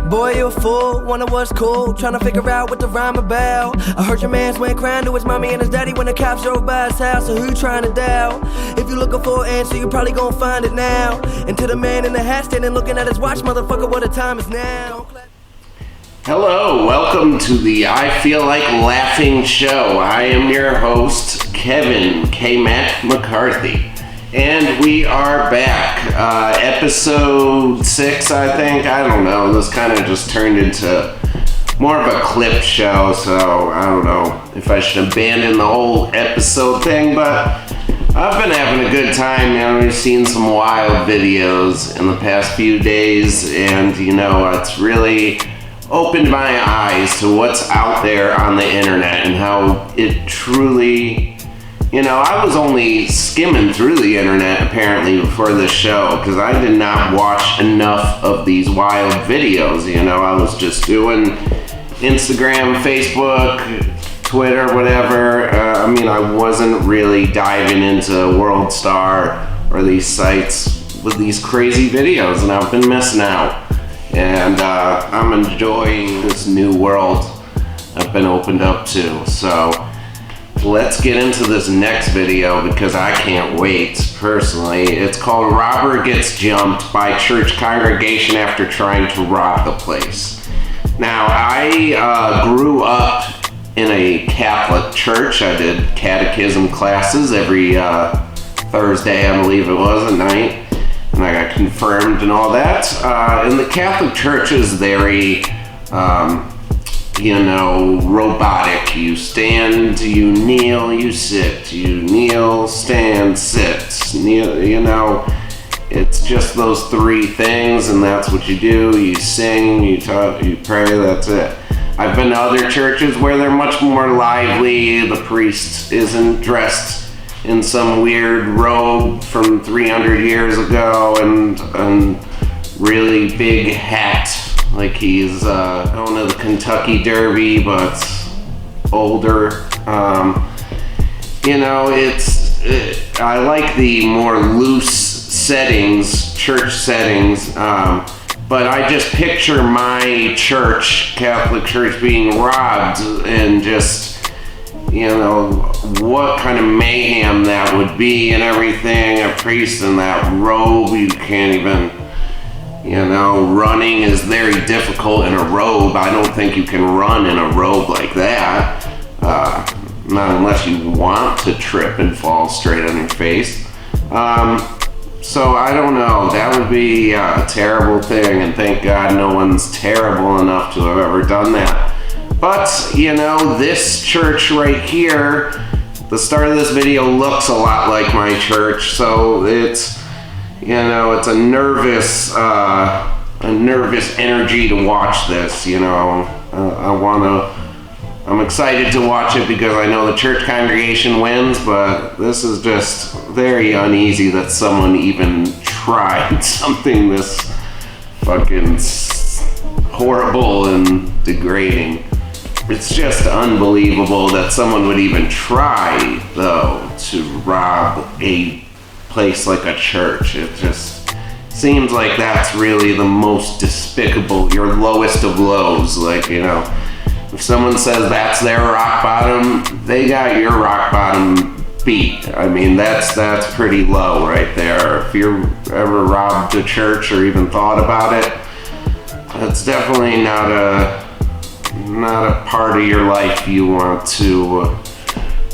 Boy, you a fool, wonder what's cool, trying to figure out what the rhyme about. I heard your man's went crying to his mommy and his daddy when the cops drove by his house. So who you trying to doubt? If you looking for an answer, you probably gon' find it now. And to the man in the hat standing looking at his watch, motherfucker, what the time is now. Hello, welcome to the I Feel Like Laughing show. I am your host, Kevin KMac McCarthy. And we are back. Episode 6, I think. I don't know. This kind of just turned into more of a clip show, so I don't know if I should abandon the whole episode thing, but I've been having a good time, man. We've seen some wild videos in the past few days, and it's really opened my eyes to what's out there on the internet and how it truly, I was only skimming through the internet apparently before this show because I did not watch enough of these wild videos. I was just doing Instagram, Facebook, Twitter, whatever. I wasn't really diving into World Star or these sites with these crazy videos, and I've been missing out. And I'm enjoying this new world I've been opened up to. So let's get into this next video because I can't wait, personally. It's called Robber Gets Jumped by Church Congregation After Trying to Rob the Place. Now, I grew up in a Catholic church. I did catechism classes every Thursday, I believe it was, at night. And I got confirmed and all that. And the Catholic Church is very, robotic. You stand, you kneel, you sit. You kneel, stand, sit. Kneel, it's just those three things, and that's what you do. You sing, you talk, you pray, that's it. I've been to other churches where they're much more lively. The priest isn't dressed in some weird robe from 300 years ago and really big hat, like he's going to the Kentucky Derby, but older. I like the more loose settings, church settings, but I just picture my church, Catholic Church, being robbed and just, what kind of mayhem that would be and everything. A priest in that robe, you can't even, running is very difficult in a robe. I don't think you can run in a robe like that. Not unless you want to trip and fall straight on your face. So I don't know, that would be a terrible thing, and thank God no one's terrible enough to have ever done that. But, this church right here, the start of this video looks a lot like my church, so it's, it's a nervous energy to watch this, I'm excited to watch it because I know the church congregation wins, but this is just very uneasy that someone even tried something this fucking horrible and degrading. It's just unbelievable that someone would even try, though, to rob a place like a church. It just seems like that's really the most despicable, your lowest of lows. Like, if someone says that's their rock bottom, they got your rock bottom beat. I mean, that's pretty low right there. If you ever robbed a church or even thought about it, that's definitely not a part of your life you want to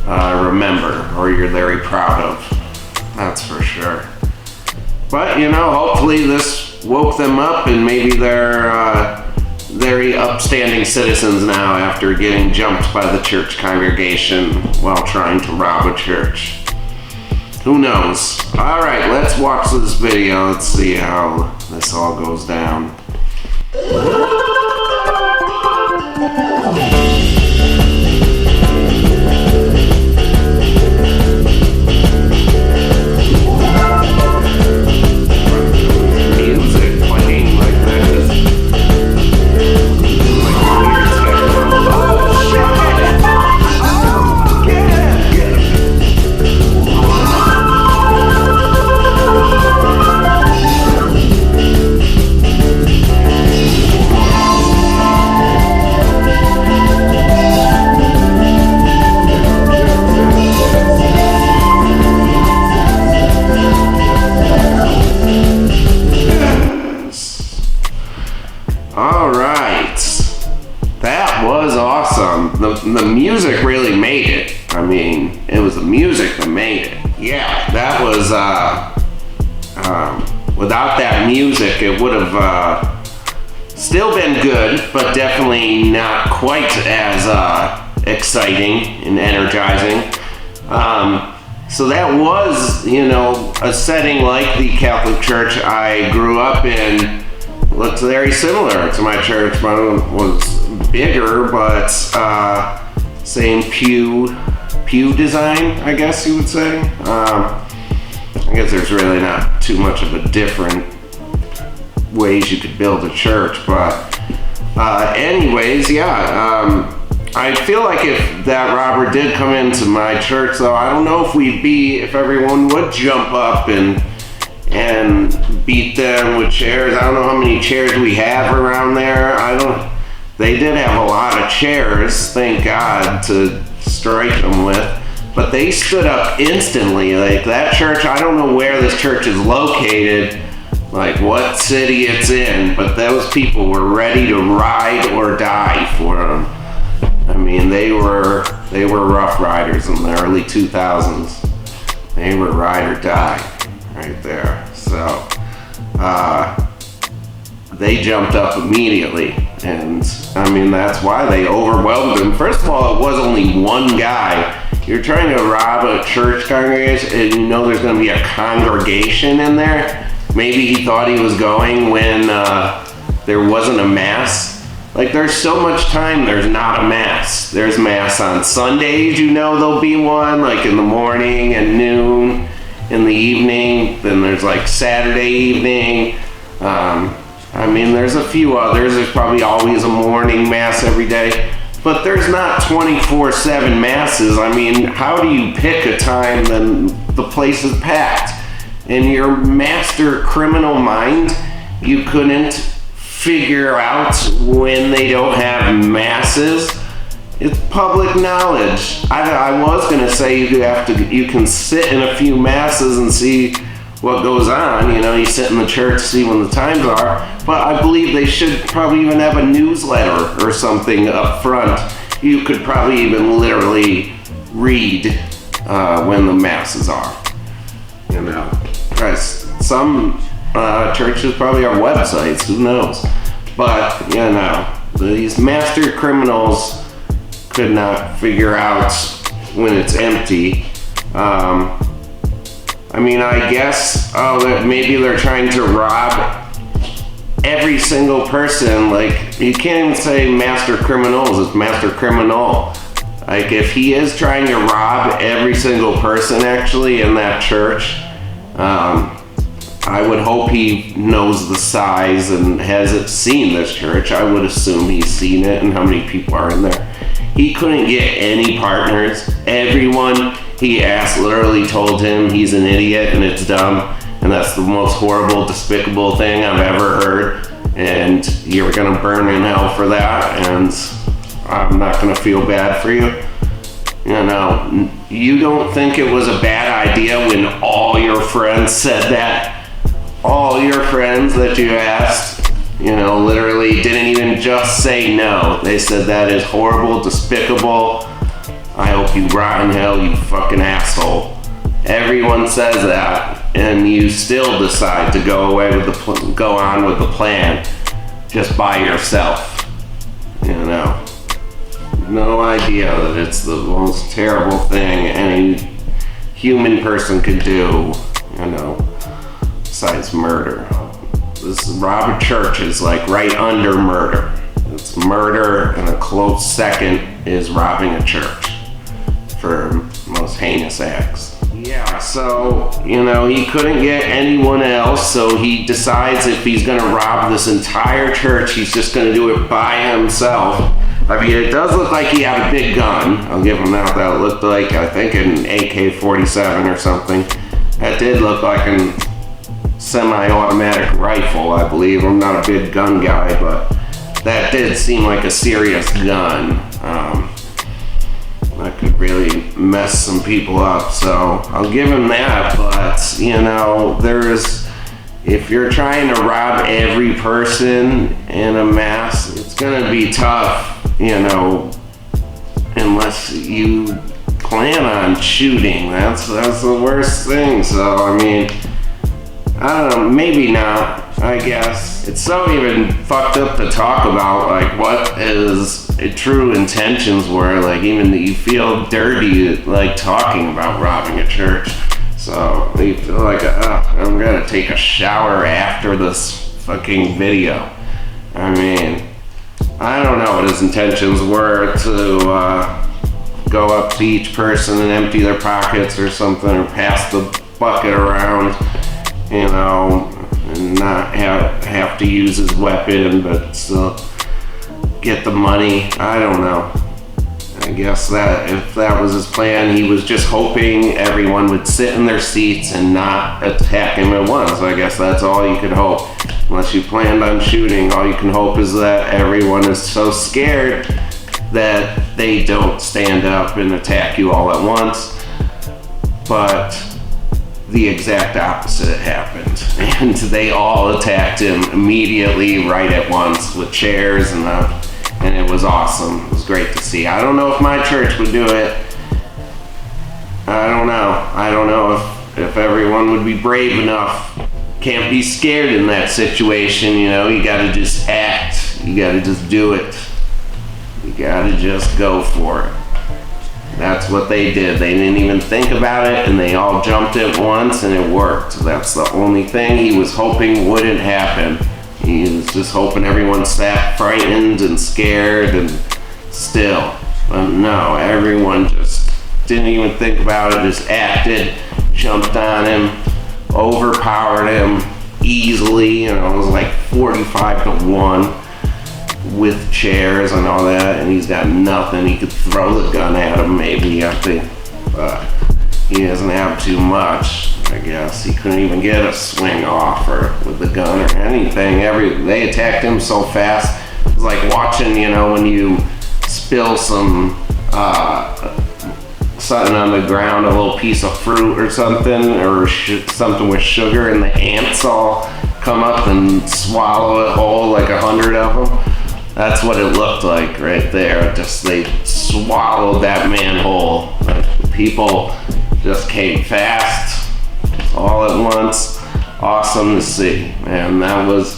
remember or you're very proud of. That's for sure. But, hopefully this woke them up and maybe they're very upstanding citizens now after getting jumped by the church congregation while trying to rob a church. Who knows? Alright, let's watch this video. Let's see how this all goes down. All right. That was awesome. The music really made it. I mean, it was the music that made it. Yeah, that was, without that music, it would have still been good, but definitely not quite as exciting and energizing. So that was, a setting like the Catholic Church I grew up in. Looked very similar to my church. Mine was bigger, but same pew design, I guess you would say. I guess there's really not too much of a different ways you could build a church, but anyways, yeah. I feel like if that robber did come into my church, though, I don't know if everyone would jump up and beat them with chairs. I don't know how many chairs we have around there. They did have a lot of chairs, thank God, to strike them with. But they stood up instantly. Like that church, I don't know where this church is located, like what city it's in, but those people were ready to ride or die for them. I mean, they were rough riders in the early 2000s. They were ride or die right there. So they jumped up immediately, and I mean that's why they overwhelmed him. First of all, it was only one guy. You're trying to rob a church congregation, and there's going to be a congregation in there. Maybe he thought he was going when there wasn't a mass. Like, there's so much time there's not a mass. There's mass on Sundays, there'll be one, like in the morning and noon, in the evening. Then there's like Saturday evening. I mean, there's a few others. There's probably always a morning mass every day. But there's not 24/7 masses. I mean, how do you pick a time when the place is packed? In your master criminal mind, you couldn't figure out when they don't have masses. It's public knowledge. I was gonna say you can sit in a few masses and see what goes on. You sit in the church, see when the times are. But I believe they should probably even have a newsletter or something up front. You could probably even literally read when the masses are. Because some churches probably have websites, who knows? But, these master criminals could not figure out when it's empty. I mean, I guess, maybe they're trying to rob every single person. Like, you can't even say master criminals, it's master criminal. Like, if he is trying to rob every single person actually in that church, I would hope he knows the size and has seen this church. I would assume he's seen it and how many people are in there. He couldn't get any partners. Everyone he asked literally told him he's an idiot and it's dumb, and that's the most horrible, despicable thing I've ever heard, and you're gonna burn in hell for that, and I'm not gonna feel bad for you. You don't think it was a bad idea when all your friends said that? All your friends that you asked, literally didn't even just say no. They said that is horrible, despicable. I hope you rot in hell, you fucking asshole. Everyone says that, and you still decide to go on with the plan just by yourself. No idea that it's the most terrible thing any human person could do, besides murder. This rob a church is like right under murder. It's murder, and a close second is robbing a church for most heinous acts. Yeah, so, he couldn't get anyone else, so he decides if he's gonna rob this entire church, he's just gonna do it by himself. I mean, it does look like he had a big gun. I'll give him that. That looked like, I think, an AK-47 or something. That did look like a semi-automatic rifle, I believe. I'm not a big gun guy, but that did seem like a serious gun. That could really mess some people up, so I'll give him that. But, if you're trying to rob every person in a mass, it's gonna be tough, unless you plan on shooting. That's the worst thing. So I mean, I don't know, maybe not, I guess. It's so even fucked up to talk about, like, what his true intentions were. Like, even that you feel dirty, like, talking about robbing a church. So you feel like, I'm gonna take a shower after this fucking video. I mean, I don't know what his intentions were, to go up to each person and empty their pockets or something, or pass the bucket around, and not have to use his weapon, but still get the money. I don't know. I guess that if that was his plan, he was just hoping everyone would sit in their seats and not attack him at once. I guess that's all you could hope. Unless you planned on shooting, all you can hope is that everyone is so scared that they don't stand up and attack you all at once. But the exact opposite happened, and they all attacked him immediately, right at once, with chairs and it was awesome. It was great to see. I don't know if my church would do it. I don't know if everyone would be brave enough. Can't be scared in that situation, you gotta just act. You gotta just do it. You gotta just go for it. That's what they did. They didn't even think about it, and they all jumped at once, and it worked. That's the only thing he was hoping wouldn't happen. He was just hoping everyone sat frightened and scared and still. But no, everyone just didn't even think about it, just acted, jumped on him, overpowered him easily. It was like 45-1. With chairs and all that, and he's got nothing. He could throw the gun at him, maybe, I think, but he doesn't have too much, I guess. He couldn't even get a swing off or with the gun or anything. They attacked him so fast. It was like watching, when you spill some something on the ground, a little piece of fruit or something, or something with sugar, and the ants all come up and swallow it whole, like 100 of them. That's what it looked like right there. Just they swallowed that man whole. Like, people just came fast, all at once. Awesome to see, man. That was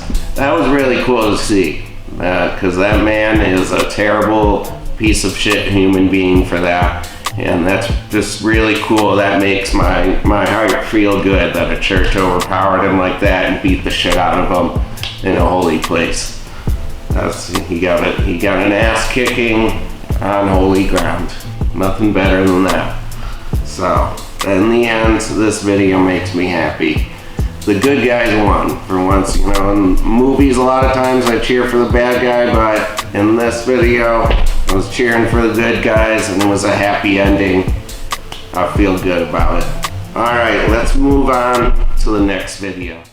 really cool to see. Because that man is a terrible piece of shit human being for that. And that's just really cool. That makes my heart feel good that a church overpowered him like that and beat the shit out of him in a holy place. He got an ass kicking on holy ground. Nothing better than that. So, in the end, this video makes me happy. The good guys won for once. In movies, a lot of times I cheer for the bad guy, but in this video, I was cheering for the good guys, and it was a happy ending. I feel good about it. Alright, let's move on to the next video.